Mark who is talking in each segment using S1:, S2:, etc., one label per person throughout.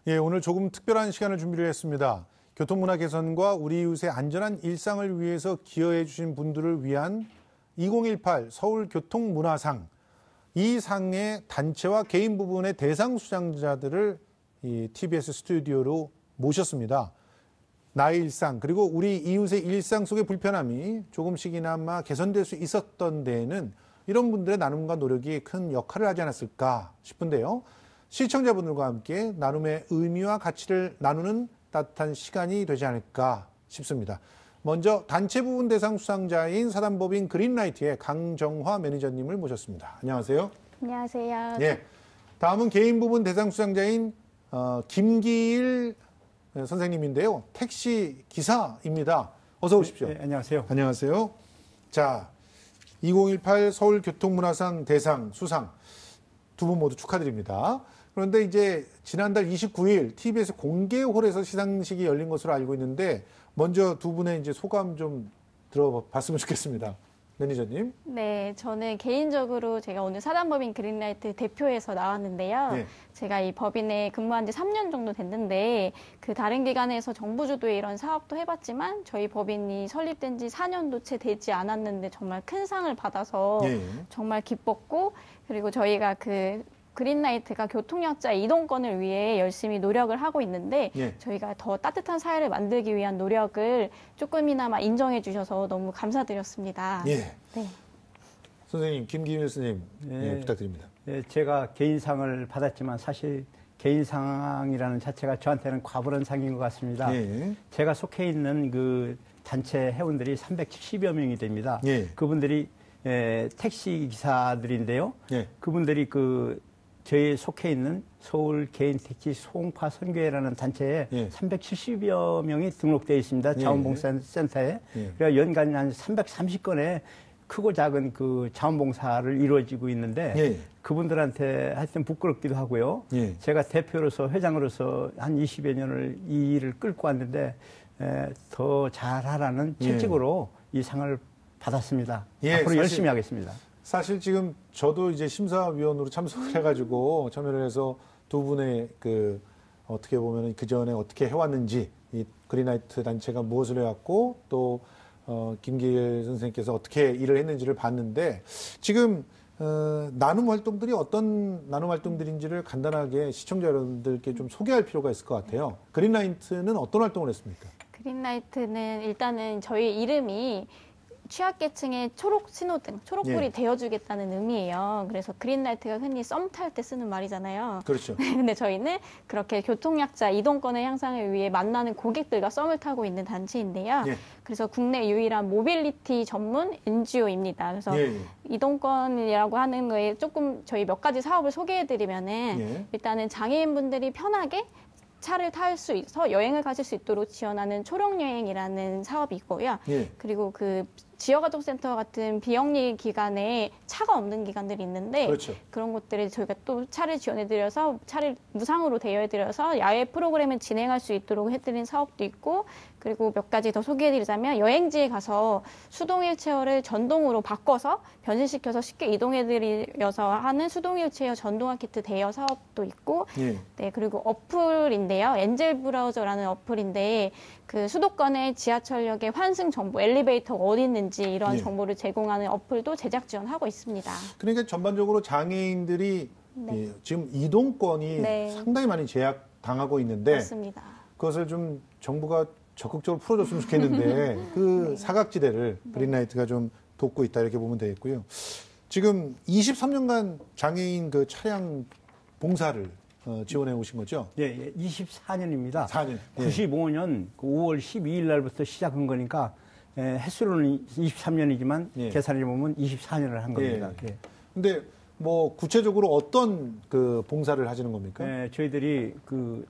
S1: 예, 오늘 조금 특별한 시간을 준비를 했습니다. 교통문화 개선과 우리 이웃의 안전한 일상을 위해서 기여해 주신 분들을 위한 2018 서울교통문화상, 이 상의 단체와 개인 부분의 대상 수상자들을 이 TBS 스튜디오로 모셨습니다. 나의 일상 그리고 우리 이웃의 일상 속의 불편함이 조금씩이나마 개선될 수 있었던 데에는 이런 분들의 나눔과 노력이 큰 역할을 하지 않았을까 싶은데요. 시청자분들과 함께 나눔의 의미와 가치를 나누는 따뜻한 시간이 되지 않을까 싶습니다. 먼저 단체 부분 대상 수상자인 사단법인 그린라이트의 강정화 매니저님을 모셨습니다. 안녕하세요.
S2: 안녕하세요.
S1: 예, 다음은 개인 부분 대상 수상자인 김기일 선생님인데요. 택시 기사입니다. 어서 오십시오.
S3: 네, 안녕하세요.
S1: 안녕하세요. 자, 2018 서울교통문화상 대상 수상 두 분 모두 축하드립니다. 그런데 이제 지난달 29일 TBS 공개홀에서 시상식이 열린 것으로 알고 있는데 먼저 두 분의 이제 소감 좀 들어봤으면 좋겠습니다. 매니저님.
S2: 네, 저는 개인적으로 제가 오늘 사단법인 그린라이트 대표에서 나왔는데요.
S1: 네.
S2: 제가 이 법인에 근무한 지 3년 정도 됐는데 그 다른 기관에서 정부 주도의 이런 사업도 해봤지만 저희 법인이 설립된 지 4년도 채 되지 않았는데 정말 큰 상을 받아서
S1: 예.
S2: 정말 기뻤고, 그리고 저희가 그 그린라이트가 교통약자 이동권을 위해 열심히 노력을 하고 있는데
S1: 예.
S2: 저희가 더 따뜻한 사회를 만들기 위한 노력을 조금이나마 인정해 주셔서 너무 감사드렸습니다.
S1: 예.
S2: 네.
S1: 선생님, 김기일 선생님,
S3: 예.
S1: 예, 부탁드립니다.
S3: 예, 제가 개인상을 받았지만 사실 개인상이라는 자체가 저한테는 과분한 상인 것 같습니다.
S1: 예.
S3: 제가 속해 있는 그 단체 회원들이 370여 명이 됩니다.
S1: 예.
S3: 그분들이 택시 기사들인데요.
S1: 예.
S3: 그분들이 저희 속해 있는 서울 개인 택시 소음파 선교회라는 단체에
S1: 예.
S3: 370여 명이 등록되어 있습니다.
S1: 예.
S3: 자원봉사센터에.
S1: 예.
S3: 그래서 연간 한 330건의 크고 작은 그 자원봉사를 이루어지고 있는데
S1: 예.
S3: 그분들한테 하여튼 부끄럽기도 하고요.
S1: 예.
S3: 제가 대표로서 회장으로서 한 20여 년을 이 일을 끌고 왔는데 더 잘하라는 채찍으로 이 상을 받았습니다.
S1: 예,
S3: 앞으로
S1: 사실
S3: 열심히 하겠습니다.
S1: 사실 지금 저도 이제 심사위원으로 참석을 해가지고 참여를 해서 두 분의 어떻게 보면 그 전에 어떻게 해왔는지 이 그린라이트 단체가 무엇을 해왔고 또 김기일 선생님께서 어떻게 일을 했는지를 봤는데 지금 나눔 활동들이 어떤 나눔 활동들인지를 간단하게 시청자 여러분들께 좀 소개할 필요가 있을 것 같아요. 그린라이트는 어떤 활동을 했습니까?
S2: 그린라이트는 일단은 저희 이름이 취약계층의 초록 신호등, 초록불이
S1: 예.
S2: 되어주겠다는 의미예요. 그래서 그린라이트가 흔히 썸 탈 때 쓰는 말이잖아요.
S1: 그렇죠.
S2: 근데 저희는 그렇게 교통약자 이동권의 향상을 위해 만나는 고객들과 썸을 타고 있는 단체인데요.
S1: 예.
S2: 그래서 국내 유일한 모빌리티 전문 NGO입니다. 그래서
S1: 예, 예.
S2: 이동권이라고 하는 거에 조금 저희 몇 가지 사업을 소개해드리면은
S1: 예.
S2: 일단은 장애인분들이 편하게 차를 탈 수 있어 여행을 가실 수 있도록 지원하는 초록여행이라는 사업이 있고요.
S1: 예.
S2: 그리고 그 지역아동센터 같은 비영리 기관에 차가 없는 기관들이 있는데
S1: 그렇죠.
S2: 그런 곳들에 저희가 또 차를 지원해드려서 차를 무상으로 대여해드려서 야외 프로그램을 진행할 수 있도록 해드린 사업도 있고, 그리고 몇 가지 더 소개해드리자면 여행지에 가서 수동 휠체어를 전동으로 바꿔서 변신시켜서 쉽게 이동해드려서 하는 수동 휠체어 전동화 키트 대여 사업도 있고,
S1: 예.
S2: 네, 그리고 어플인데요. 엔젤 브라우저라는 어플인데 그 수도권의 지하철역의 환승 정보, 엘리베이터가 어디 있는지 이런
S1: 예.
S2: 정보를 제공하는 어플도 제작 지원하고 있습니다.
S1: 그러니까 전반적으로 장애인들이
S2: 네.
S1: 예, 지금 이동권이
S2: 네.
S1: 상당히 많이 제약당하고 있는데
S2: 맞습니다.
S1: 그것을 좀 정부가 적극적으로 풀어줬으면 좋겠는데 그 사각지대를 그린라이트가 좀 돕고 있다 이렇게 보면 되겠고요. 지금 23년간 장애인 그 차량 봉사를 지원해 오신 거죠?
S3: 예, 24년입니다.
S1: 4년.
S3: 95년 5월 12일 날부터 시작한 거니까 횟수로는 23년이지만
S1: 예.
S3: 계산해 보면 24년을 한 겁니다.
S1: 예.
S3: 예.
S1: 근데 뭐 구체적으로 어떤 그 봉사를 하시는 겁니까?
S3: 저희들이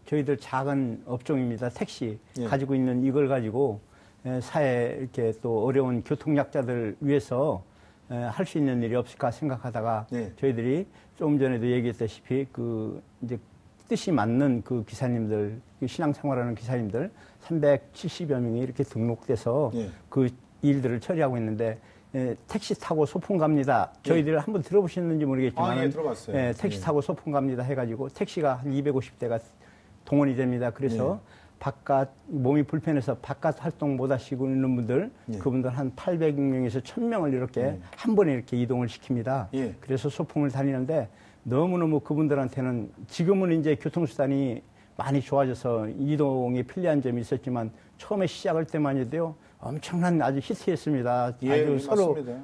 S3: 저희들 작은 업종입니다. 택시
S1: 예.
S3: 가지고 있는 이걸 가지고 사회 이렇게 또 어려운 교통약자들 위해서 할 수 있는 일이 없을까 생각하다가
S1: 예.
S3: 저희들이 조금 전에도 얘기했다시피 이제 뜻이 맞는 그 기사님들, 신앙생활하는 기사님들 370여 명이 이렇게 등록돼서
S1: 예.
S3: 그 일들을 처리하고 있는데 택시 타고 소풍 갑니다. 저희들 한번 들어보셨는지 모르겠지만
S1: 예, 들어봤어요.
S3: 택시
S1: 예.
S3: 타고 소풍 갑니다 해가지고 택시가 한 250대가 동원이 됩니다. 그래서 바깥 몸이 불편해서 바깥 활동 못 하시고 있는 분들 그분들 한 800명에서 1000명을 이렇게 한 번에 이렇게 이동을 시킵니다. 그래서 소풍을 다니는데 너무너무 그분들한테는 지금은 이제 교통수단이 많이 좋아져서 이동이 편리한 점이 있었지만 처음에 시작할 때만 해도요 엄청난 아주 히트했습니다. 아주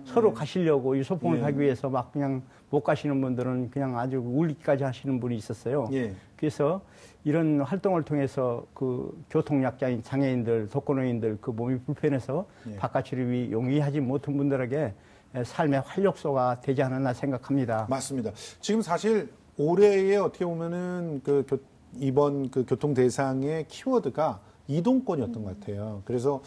S3: 서로 가시려고 이 소풍을 가기 위해서 막 그냥 못 가시는 분들은 그냥 아주 울기까지 하시는 분이 있었어요. 그래서 이런 활동을 통해서 그 교통약자인 장애인들, 독거노인들 그 몸이 불편해서 바깥 출입이 용이하지 못한 분들에게 삶의 활력소가 되지 않았나 생각합니다.
S1: 맞습니다. 지금 사실 올해에 어떻게 보면은 이번 그 교통 대상의 키워드가 이동권이었던 것 같아요. 그래서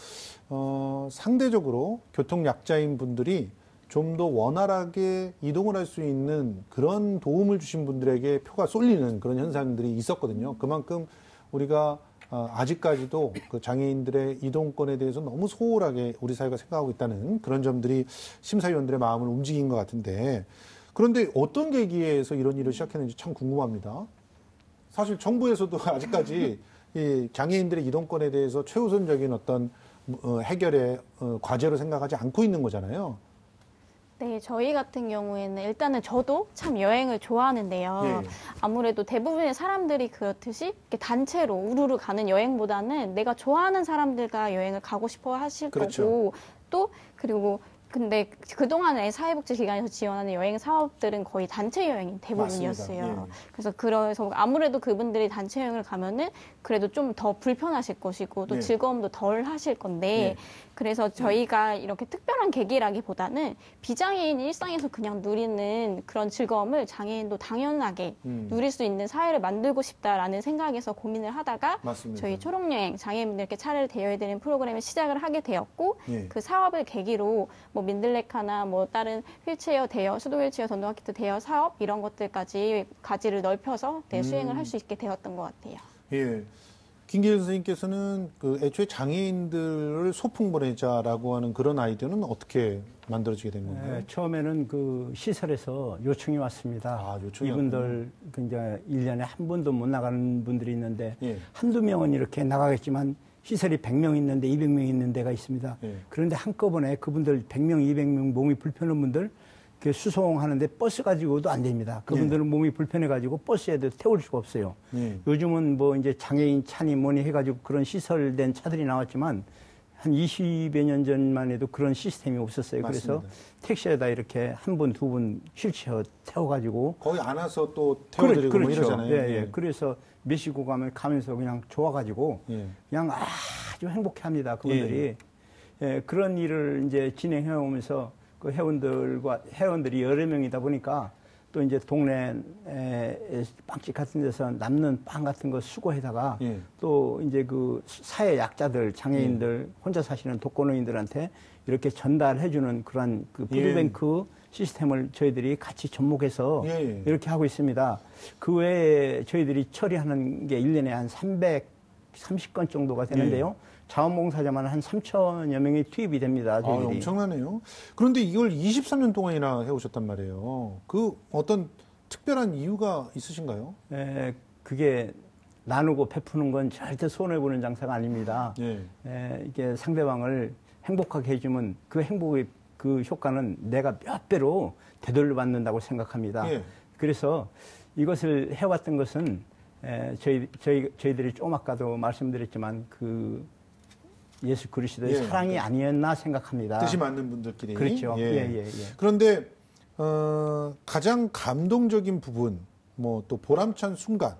S1: 상대적으로 교통 약자인 분들이 좀 더 원활하게 이동을 할 수 있는 그런 도움을 주신 분들에게 표가 쏠리는 그런 현상들이 있었거든요. 그만큼 우리가 아직까지도 그 장애인들의 이동권에 대해서 너무 소홀하게 우리 사회가 생각하고 있다는 그런 점들이 심사위원들의 마음을 움직인 것 같은데, 그런데 어떤 계기에서 이런 일을 시작했는지 참 궁금합니다. 사실 정부에서도 아직까지 이 장애인들의 이동권에 대해서 최우선적인 어떤 해결의 과제로 생각하지 않고 있는 거잖아요.
S2: 네, 저희 같은 경우에는 일단은 저도 참 여행을 좋아하는데요. 아무래도 대부분의 사람들이 그렇듯이 이렇게 단체로 우르르 가는 여행보다는 내가 좋아하는 사람들과 여행을 가고 싶어 하실 거고, 또 그리고 근데 그동안에 사회복지기관에서 지원하는 여행 사업들은 거의 단체 여행이 대부분이었어요. 그래서 아무래도 그분들이 단체 여행을 가면은 그래도 좀 더 불편하실 것이고 또 즐거움도 덜 하실 건데, 그래서 저희가 이렇게 특별한 계기라기보다는 비장애인 일상에서 그냥 누리는 그런 즐거움을 장애인도 당연하게 누릴 수 있는 사회를 만들고 싶다라는 생각에서 고민을 하다가 저희 초록여행 장애인분들께 차를 대여해드리는 프로그램을 시작을 하게 되었고, 그 사업을 계기로 뭐 민들레카나 뭐 다른 휠체어 대여, 수도 휠체어 전동화키트 대여 사업 이런 것들까지 가지를 넓혀서 수행을 할 수 있게 되었던 것 같아요.
S1: 예. 김기현 선생님께서는 그 애초에 장애인들을 소풍 보내자라고 하는 그런 아이디어는 어떻게 만들어지게 된 건가요?
S3: 처음에는 그 시설에서 요청이 왔습니다. 이분들 이제 1년에 한 번도 못 나가는 분들이 있는데 한두 명은 이렇게 나가겠지만 시설이 100명 있는데 200명 있는 데가 있습니다. 그런데 한꺼번에 그분들 100명, 200명 몸이 불편한 분들 수송하는데 버스 가지고도 안 됩니다. 그분들은 몸이 불편해가지고 버스에도 태울 수가 없어요. 요즘은 뭐 이제 장애인 차니 뭐니 해가지고 그런 시설된 차들이 나왔지만 한 20여 년 전만 해도 그런 시스템이 없었어요.
S1: 맞습니다.
S3: 그래서 택시에다 이렇게 한 분, 두 분 휠체어 태워가지고
S1: 거기 안아서 또 태워드리고
S3: 그렇죠.
S1: 뭐 이러잖아요.
S3: 그래서 메시고 가면서 그냥 좋아가지고 그냥 아주 행복해합니다. 그분들이. 그런 일을 이제 진행해 오면서 그 회원들이 여러 명이다 보니까 또 이제 동네 빵집 같은 데서 남는 빵 같은 거 수거해다가 또 이제 그 사회 약자들, 장애인들, 혼자 사시는 독거노인들한테 이렇게 전달해주는 그런 그 푸드뱅크 시스템을 저희들이 같이 접목해서 이렇게 하고 있습니다. 그 외에 저희들이 처리하는 게 1년에 한 330건 정도가 되는데요. 자원봉사자만 한 3천여 명이 투입이 됩니다. 저희들이.
S1: 엄청나네요. 그런데 이걸 23년 동안이나 해오셨단 말이에요. 그 어떤 특별한 이유가 있으신가요?
S3: 그게 나누고 베푸는 건 절대 손해보는 장사가 아닙니다. 이게 상대방을 행복하게 해주면 그 행복의 그 효과는 내가 몇 배로 되돌려 받는다고 생각합니다. 그래서 이것을 해왔던 것은 저희들이 조금 아까도 말씀드렸지만 그 예수 그리스도의 사랑이 아니었나 생각합니다.
S1: 뜻이 맞는 분들끼리.
S3: 그렇죠.
S1: 그런데 가장 감동적인 부분, 뭐 또 보람찬 순간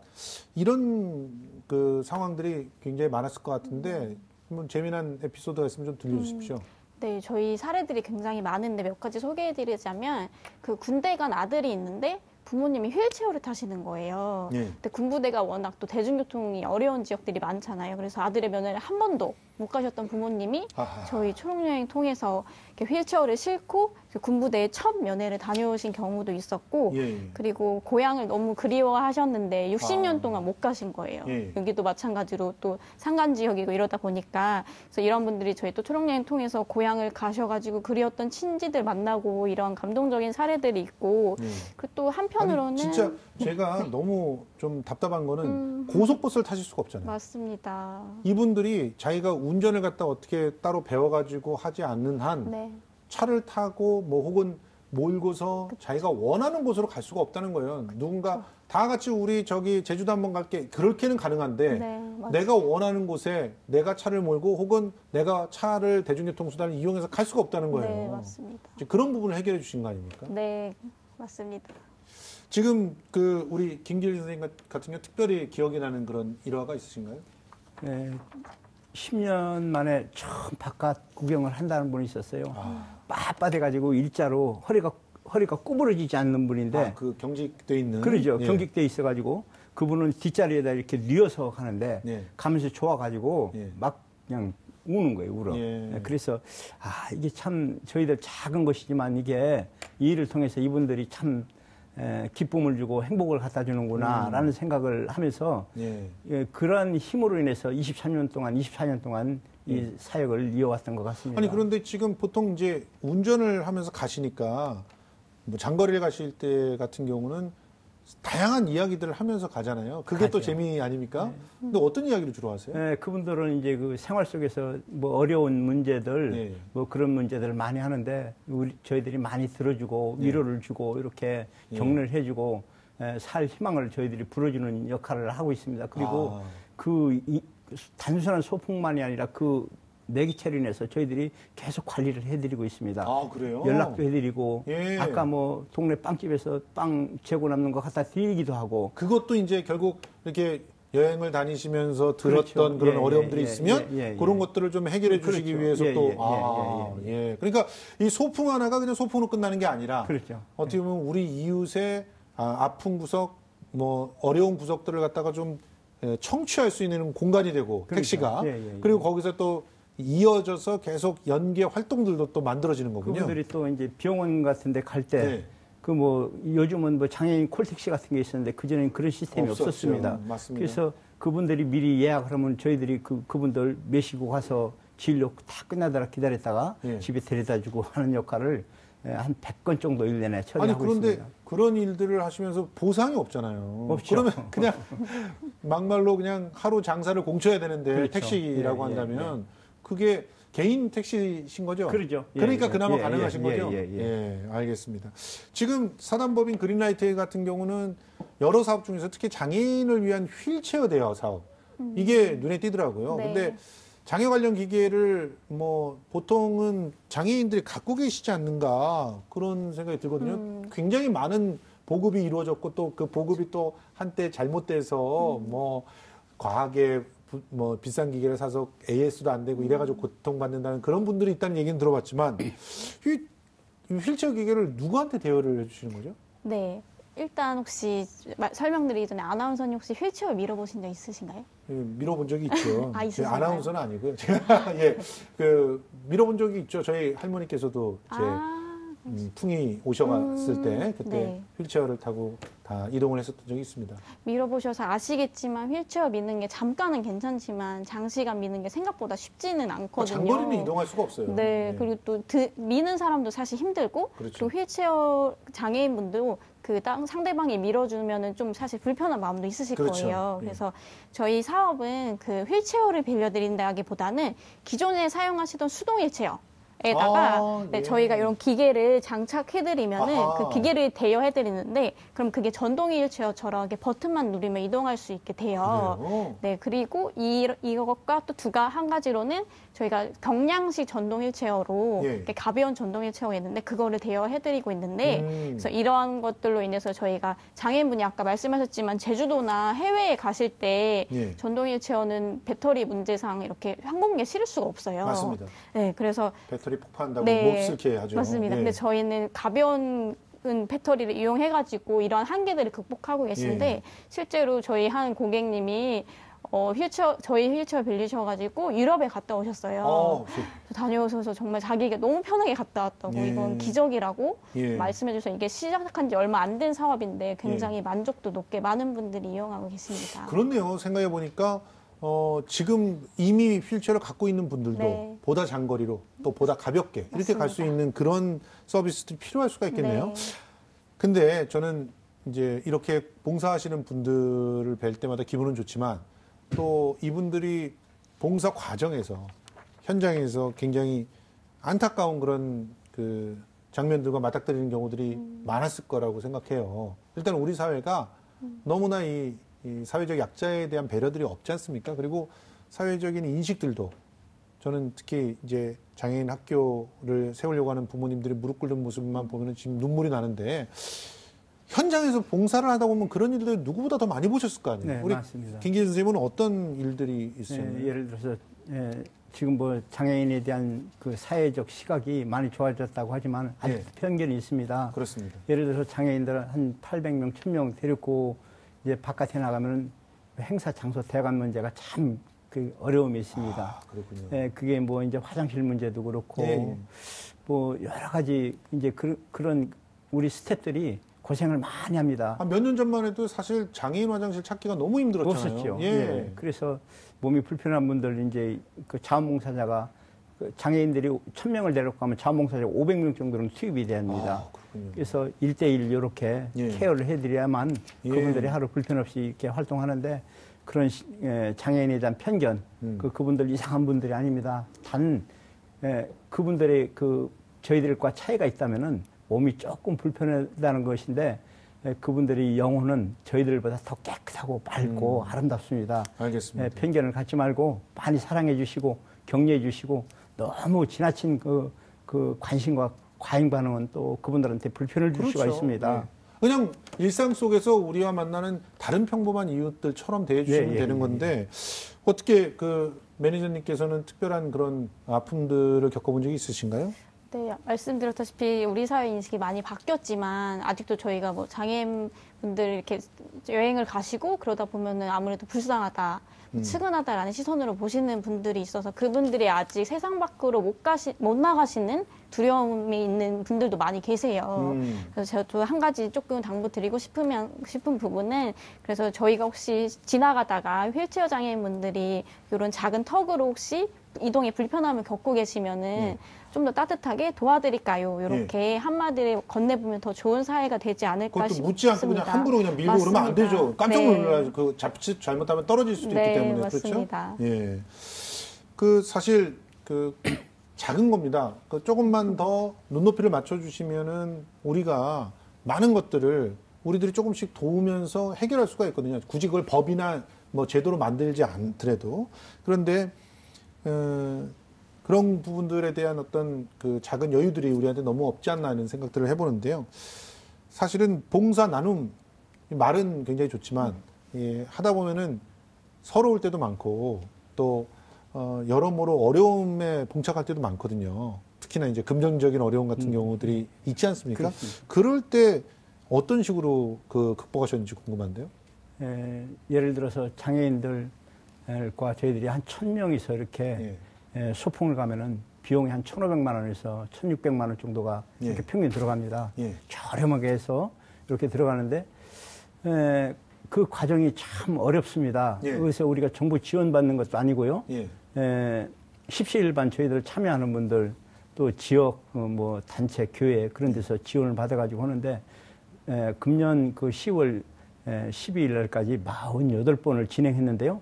S1: 이런 그 상황들이 굉장히 많았을 것 같은데 한번 재미난 에피소드가 있으면 좀 들려주십시오.
S2: 네, 저희 사례들이 굉장히 많은데 몇 가지 소개해드리자면 그 군대 간 아들이 있는데 부모님이 휠체어를 타시는 거예요. 근데 군부대가 워낙 또 대중교통이 어려운 지역들이 많잖아요. 그래서 아들의 면회를 한 번도 못 가셨던 부모님이 저희 초록여행 통해서 이렇게 휠체어를 싣고 군부대에 첫 면회를 다녀오신 경우도 있었고 그리고 고향을 너무 그리워하셨는데 60년 동안 못 가신 거예요. 여기도 마찬가지로 또 산간 지역이고 이러다 보니까 그래서 이런 분들이 저희 또 초록여행 통해서 고향을 가셔가지고 그리웠던 친지들 만나고 이런 감동적인 사례들이 있고 그리고 또 한편으로는
S1: 아니, 진짜 제가 너무 좀 답답한 거는 고속버스를 타실 수가 없잖아요.
S2: 맞습니다.
S1: 이분들이 자기가 운전을 갖다 어떻게 따로 배워가지고 하지 않는 한 차를 타고 뭐 혹은 몰고서 자기가 원하는 곳으로 갈 수가 없다는 거예요. 누군가 다 같이 우리 저기 제주도 한번 갈게 그렇게는 가능한데 내가 원하는 곳에 내가 차를 몰고 혹은 내가 차를 대중교통수단을 이용해서 갈 수가 없다는 거예요.
S2: 네, 맞습니다.
S1: 그런 부분을 해결해 주신 거 아닙니까?
S2: 네, 맞습니다.
S1: 지금 그 우리 김길 선생님 같은 경우 특별히 기억이 나는 그런 일화가 있으신가요?
S3: 네, 10년 만에 처음 바깥 구경을 한다는 분이 있었어요. 빳빳해가지고 일자로 허리가 구부러지지 않는 분인데.
S1: 그 경직돼 있는.
S3: 그러죠. 경직돼 있어가지고 그분은 뒷자리에다 이렇게 뉘어서 가는데 가면서 좋아가지고 막 그냥 우는 거예요, 울어. 그래서 이게 참 저희들 작은 것이지만 이게 이 일을 통해서 이분들이 참 기쁨을 주고 행복을 갖다 주는구나라는 생각을 하면서 그런 힘으로 인해서 24년 동안 이 사역을 이어왔던 것 같습니다.
S1: 아니 그런데 지금 보통 이제 운전을 하면서 가시니까 뭐 장거리를 가실 때 같은 경우는 다양한 이야기들을 하면서 가잖아요. 그게
S3: 가죠.
S1: 또 재미 아닙니까? 근데 어떤 이야기를 주로 하세요?
S3: 네, 그분들은 이제 그 생활 속에서 뭐 어려운 문제들, 뭐 그런 문제들을 많이 하는데 저희들이 많이 들어주고 위로를 주고 이렇게 격려를 해주고 살 희망을 저희들이 불어주는 역할을 하고 있습니다. 그리고 단순한 소풍만이 아니라 그 내기체로 인해서 저희들이 계속 관리를 해드리고 있습니다.
S1: 그래요?
S3: 연락도 해드리고 아까 뭐 동네 빵집에서 빵 재고 남는 거 갖다 드리기도 하고
S1: 그것도 이제 결국 이렇게 여행을 다니시면서 들었던 그런 어려움들이 있으면 그런 것들을 좀 해결해 주시기 위해서 또 그러니까 이 소풍 하나가 그냥 소풍으로 끝나는 게 아니라 어떻게 보면 우리 이웃의 아픈 구석 뭐 어려운 구석들을 갖다가 좀 청취할 수 있는 공간이 되고 택시가 그리고 거기서 또 이어져서 계속 연계 활동들도 또 만들어지는 거군요.
S3: 그분들이 또 이제 병원 같은 데 갈 때 그 뭐 요즘은 뭐 장애인 콜택시 같은 게 있었는데 그전에는 그런 시스템이 없었습니다.
S1: 맞습니다.
S3: 그래서 그분들이 미리 예약을 하면 저희들이 그분들 메시고 가서 진료 다 끝나더라 기다렸다가 집에 데려다 주고 하는 역할을 한 100건 정도 1년에 처리하고
S1: 그런데
S3: 있습니다.
S1: 그런 일들을 하시면서 보상이 없잖아요.
S3: 없죠.
S1: 그러면 그냥 막말로 그냥 하루 장사를 공쳐야 되는데 택시라고 한다면 그게 개인 택시신 거죠?
S3: 그러죠.
S1: 그러니까 그나마 가능하신 거죠? 알겠습니다. 지금 사단법인 그린라이트 같은 경우는 여러 사업 중에서 특히 장애인을 위한 휠체어 대여 사업 이게 눈에 띄더라고요. 근데 장애 관련 기계를 뭐 보통은 장애인들이 갖고 계시지 않는가 그런 생각이 들거든요. 굉장히 많은 보급이 이루어졌고 또 그 보급이 또 한때 잘못돼서 뭐 과하게 뭐 비싼 기계를 사서 AS도 안 되고 이래가지고 고통받는다는 그런 분들이 있다는 얘기는 들어봤지만 이 휠체어 기계를 누구한테 대여를 해주시는 거죠?
S2: 네. 일단 혹시 설명드리기 전에 아나운서님 혹시 휠체어 밀어보신 적 있으신가요?
S1: 밀어본 적이 있죠.
S2: 있으신가요?
S1: 아나운서는 아니고요. 제가 밀어본 적이 있죠. 저희 할머니께서도 풍이 오셔갔을 때 그때 휠체어를 타고 다 이동을 했었던 적이 있습니다.
S2: 밀어보셔서 아시겠지만 휠체어 미는 게 잠깐은 괜찮지만 장시간 미는 게 생각보다 쉽지는 않거든요.
S1: 장거리는 이동할 수가 없어요.
S2: 그리고 또 미는 사람도 사실 힘들고 그리고 휠체어 장애인분도 그 상대방이 밀어주면은 좀 사실 불편한 마음도 있으실 거예요. 그래서 저희 사업은 그 휠체어를 빌려드린다기보다는 기존에 사용하시던 수동 휠체어 에다가 저희가 이런 기계를 장착해드리면은 그 기계를 대여해드리는데 그럼 그게 전동 휠체어처럼 이렇게 버튼만 누르면 이동할 수 있게 돼요. 그리고 이것과 또 한 가지로는 저희가 경량식 전동 휠체어로 이렇게 가벼운 전동 휠체어가 있는데 그거를 대여해드리고 있는데 그래서 이러한 것들로 인해서 저희가 장애인분이 아까 말씀하셨지만 제주도나 해외에 가실 때 전동 휠체어는 배터리 문제상 이렇게 항공기에 실을 수가 없어요.
S1: 맞습니다.
S2: 그래서
S1: 배터리 폭파한다고 몹쓸게 하죠.
S2: 맞습니다. 근데 저희는 가벼운 배터리를 이용해가지고 이런 한계들을 극복하고 계신데 실제로 저희 한 고객님이 저희 휠체어 빌리셔가지고 유럽에 갔다 오셨어요. 다녀오셔서 정말 자기가 너무 편하게 갔다 왔다고 이건 기적이라고 말씀해주셔서 이게 시작한 지 얼마 안 된 사업인데 굉장히 만족도 높게 많은 분들이 이용하고 계십니다.
S1: 그렇네요. 생각해 보니까 지금 이미 휠체어를 갖고 있는 분들도 보다 장거리로 또 보다 가볍게 이렇게 갈 수 있는 그런 서비스들이 필요할 수가 있겠네요. 근데 저는 이제 이렇게 봉사하시는 분들을 뵐 때마다 기분은 좋지만 또 이분들이 봉사 과정에서 현장에서 굉장히 안타까운 그런 그 장면들과 맞닥뜨리는 경우들이 많았을 거라고 생각해요. 일단 우리 사회가 너무나 이 사회적 약자에 대한 배려들이 없지 않습니까? 그리고 사회적인 인식들도 저는 특히 이제 장애인 학교를 세우려고 하는 부모님들이 무릎 꿇는 모습만 보면 지금 눈물이 나는데 현장에서 봉사를 하다 보면 그런 일들 누구보다 더 많이 보셨을 거 아니에요?
S3: 네,
S1: 우리
S3: 맞습니다.
S1: 김기진 선생님은 어떤 일들이 있어요?
S3: 예를 들어서 지금 뭐 장애인에 대한 그 사회적 시각이 많이 좋아졌다고 하지만 아직 편견이 있습니다.
S1: 그렇습니다.
S3: 예를 들어서 장애인들 한 800명, 1000명 데리고 이제 바깥에 나가면 행사 장소 대관 문제가 참 그 어려움이 있습니다.
S1: 그렇군요.
S3: 그게 뭐 이제 화장실 문제도 그렇고 뭐 여러 가지 이제 그런 우리 스태프들이 고생을 많이 합니다.
S1: 몇 년 전만 해도 사실 장애인 화장실 찾기가 너무 힘들었잖아요.
S3: 없었죠. 그래서 몸이 불편한 분들 이제 그 자원봉사자가 그 장애인들이 1000명을 데려가면 자원봉사자 500명 정도는 투입이 됩니다. 그래서 1대1 이렇게 케어를 해드려야만 그분들이 하루 불편 없이 이렇게 활동하는데 그런 장애인에 대한 편견, 그분들 이상한 분들이 아닙니다. 단 그분들의 그 저희들과 차이가 있다면은 몸이 조금 불편하다는 것인데 그분들의 영혼은 저희들보다 더 깨끗하고 맑고 아름답습니다.
S1: 알겠습니다.
S3: 편견을 갖지 말고 많이 사랑해 주시고 격려해 주시고 너무 지나친 그 관심과 과잉 반응은 또 그분들한테 불편을 줄 수가 있습니다.
S1: 그냥 일상 속에서 우리와 만나는 다른 평범한 이웃들처럼 대해주시면 되는 건데 어떻게 그 매니저님께서는 특별한 그런 아픔들을 겪어본 적이 있으신가요?
S2: 네, 말씀드렸다시피 우리 사회 인식이 많이 바뀌었지만 아직도 저희가 뭐 장애인분들 이렇게 여행을 가시고 그러다 보면은 아무래도 불쌍하다, 측은하다라는 시선으로 보시는 분들이 있어서 그분들이 아직 세상 밖으로 못 나가시는 두려움이 있는 분들도 많이 계세요. 그래서 저도 한 가지 조금 당부드리고 싶은 부분은 그래서 저희가 혹시 지나가다가 휠체어 장애인분들이 이런 작은 턱으로 혹시 이동에 불편함을 겪고 계시면은 좀 더 따뜻하게 도와드릴까요? 이렇게 한마디를 건네보면 더 좋은 사회가 되지 않을까 싶습니다.
S1: 그것도 묻지 않고 그냥 함부로 그냥 밀고 그러면 안 되죠. 깜짝 놀라서 그 자칫 잘못하면 떨어질 수도 있기 때문에.
S2: 맞습니다.
S1: 그렇죠? 예. 그 사실 그 작은 겁니다. 그 조금만 더 눈높이를 맞춰주시면은 우리가 많은 것들을 우리들이 조금씩 도우면서 해결할 수가 있거든요. 굳이 그걸 법이나 뭐 제도로 만들지 않더라도. 그런데 그런 부분들에 대한 어떤 그 작은 여유들이 우리한테 너무 없지 않나 하는 생각들을 해보는데요. 사실은 봉사 나눔, 말은 굉장히 좋지만, 하다 보면은 서러울 때도 많고, 또, 여러모로 어려움에 봉착할 때도 많거든요. 특히나 이제 금전적인 어려움 같은 경우들이 있지 않습니까? 그렇습니다. 그럴 때 어떤 식으로 극복하셨는지 궁금한데요.
S3: 예를 들어서 장애인들과 저희들이 한 1000명이서 이렇게 소풍을 가면은 비용이 한 1,500만 원에서 1,600만 원 정도가 이렇게 평균 들어갑니다. 저렴하게 해서 이렇게 들어가는데 그 과정이 참 어렵습니다. 그래서 우리가 정부 지원받는 것도 아니고요. 십시일반 저희들 참여하는 분들 또 지역 뭐 단체 교회 그런 데서 지원을 받아가지고 하는데 금년 그 10월 12일 날까지 48번을 진행했는데요.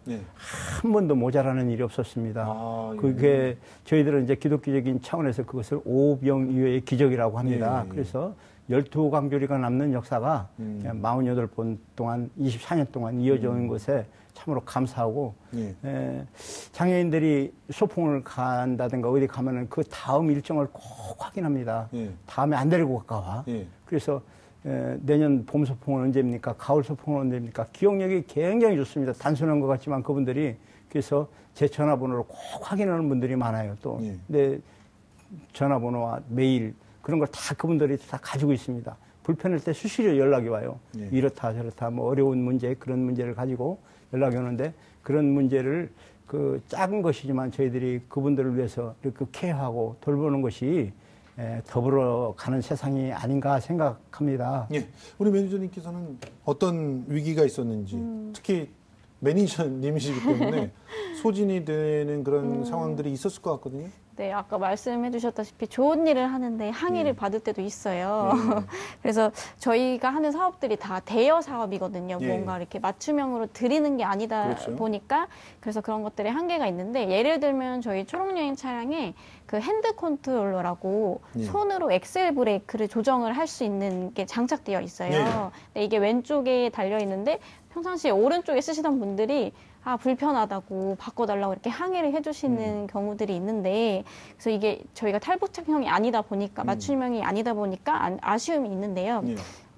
S3: 한 번도 모자라는 일이 없었습니다. 그게 저희들은 이제 기독교적인 차원에서 그것을 오병이어의 기적이라고 합니다. 그래서 12강조리가 남는 역사가 48번 동안 24년 동안 이어져 온 것에 참으로 감사하고 장애인들이 소풍을 간다든가 어디 가면은 그 다음 일정을 꼭 확인합니다. 다음에 안 데리고 갈까 봐. 그래서 내년 봄 소풍은 언제입니까? 가을 소풍은 언제입니까? 기억력이 굉장히 좋습니다. 단순한 것 같지만 그분들이 그래서 제 전화번호를 꼭 확인하는 분들이 많아요. 또 내 전화번호와 메일 그런 걸 다 그분들이 다 가지고 있습니다. 불편할 때 수시로 연락이 와요. 이렇다 저렇다 뭐 어려운 문제 그런 문제를 가지고 연락이 오는데 그런 문제를 그 작은 것이지만 저희들이 그분들을 위해서 이렇게 케어하고 돌보는 것이 더불어 가는 세상이 아닌가 생각합니다.
S1: 예. 우리 매니저님께서는 어떤 위기가 있었는지, 특히 매니저님이시기 때문에 소진이 되는 그런 상황들이 있었을 것 같거든요.
S2: 네, 아까 말씀해 주셨다시피 좋은 일을 하는데 항의를 받을 때도 있어요. 그래서 저희가 하는 사업들이 다 대여 사업이거든요. 뭔가 이렇게 맞춤형으로 드리는 게 아니다
S1: 그렇죠.
S2: 보니까 그래서 그런 것들이 한계가 있는데 예를 들면 저희 초록여행 차량에 그 핸드 컨트롤러라고 손으로 엑셀 브레이크를 조정을 할 수 있는 게 장착되어 있어요. 근데 이게 왼쪽에 달려 있는데 평상시에 오른쪽에 쓰시던 분들이 불편하다고 바꿔달라고 이렇게 항의를 해주시는 경우들이 있는데, 그래서 이게 저희가 탈부착형이 아니다 보니까, 맞춤형이 아니다 보니까 아쉬움이 있는데요.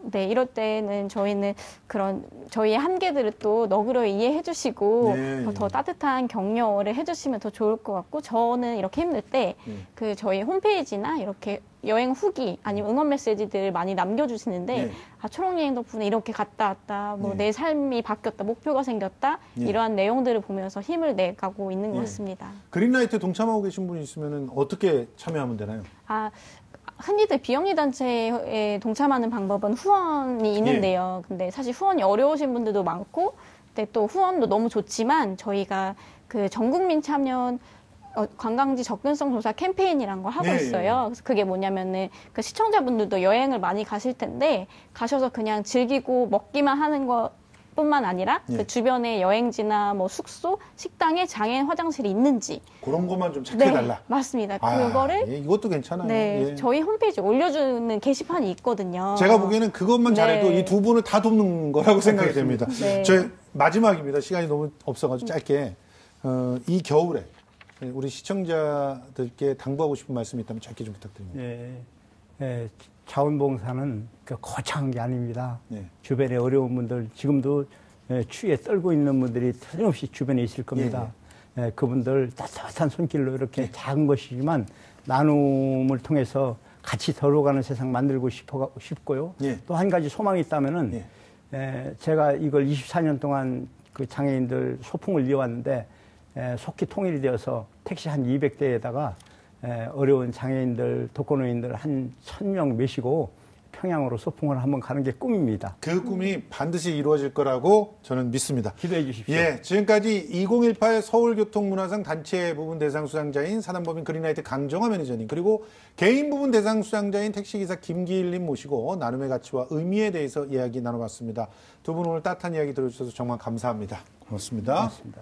S2: 네, 이럴 때는 저희는 그런 저희의 한계들을 또 너그러이 이해해 주시고 더 따뜻한 격려를 해 주시면 더 좋을 것 같고, 저는 이렇게 힘들 때 그 저희 홈페이지나 이렇게 여행 후기 아니면 응원 메시지들 많이 남겨주시는데 초록여행 덕분에 이렇게 갔다 왔다, 뭐 내 삶이 바뀌었다, 목표가 생겼다, 이러한 내용들을 보면서 힘을 내가고 있는 것 같습니다.
S1: 그린라이트 동참하고 계신 분이 있으면 어떻게 참여하면 되나요?
S2: 흔히들 비영리 단체에 동참하는 방법은 후원이 있는데요. 근데 사실 후원이 어려우신 분들도 많고, 근데 또 후원도 너무 좋지만 저희가 그 전국민 참여 관광지 접근성 조사 캠페인이란 걸 하고 있어요. 그래서 그게 뭐냐면은 그 시청자분들도 여행을 많이 가실 텐데 가셔서 그냥 즐기고 먹기만 하는 거 뿐만 아니라 그 주변에 여행지나 뭐 숙소, 식당에 장애인 화장실이 있는지
S1: 그런 것만 좀 체크해달라.
S2: 네, 맞습니다. 그거를
S1: 이것도 괜찮아요.
S2: 네, 저희 홈페이지에 올려주는 게시판이 있거든요.
S1: 제가 보기에는 그것만 잘해도 이 두 분을 다 돕는 거라고 생각이 됩니다. 저희 마지막입니다. 시간이 너무 없어가지고 짧게 이 겨울에 우리 시청자들께 당부하고 싶은 말씀이 있다면 짧게 좀 부탁드립니다.
S3: 자원봉사는 거창한 게 아닙니다. 주변에 어려운 분들, 지금도 추위에 떨고 있는 분들이 틀림없이 주변에 있을 겁니다. 그분들 따뜻한 손길로 이렇게 작은 것이지만 나눔을 통해서 같이 더러워가는 세상 만들고 싶고요. 또 한 가지 소망이 있다면은 제가 이걸 24년 동안 그 장애인들 소풍을 이어왔는데 속히 통일이 되어서 택시 한 200대에다가 어려운 장애인들, 독거노인들 한 1000명 메시고 평양으로 소풍을 한번 가는 게 꿈입니다.
S1: 그 꿈이 반드시 이루어질 거라고 저는 믿습니다.
S3: 기도해 주십시오.
S1: 지금까지 2018 서울교통문화상 단체 부분 대상 수상자인 사단법인 그린라이트 강정화 매니저님, 그리고 개인 부분 대상 수상자인 택시기사 김기일님 모시고 나눔의 가치와 의미에 대해서 이야기 나눠봤습니다. 두 분 오늘 따뜻한 이야기 들어주셔서 정말 감사합니다. 고맙습니다.
S3: 고맙습니다.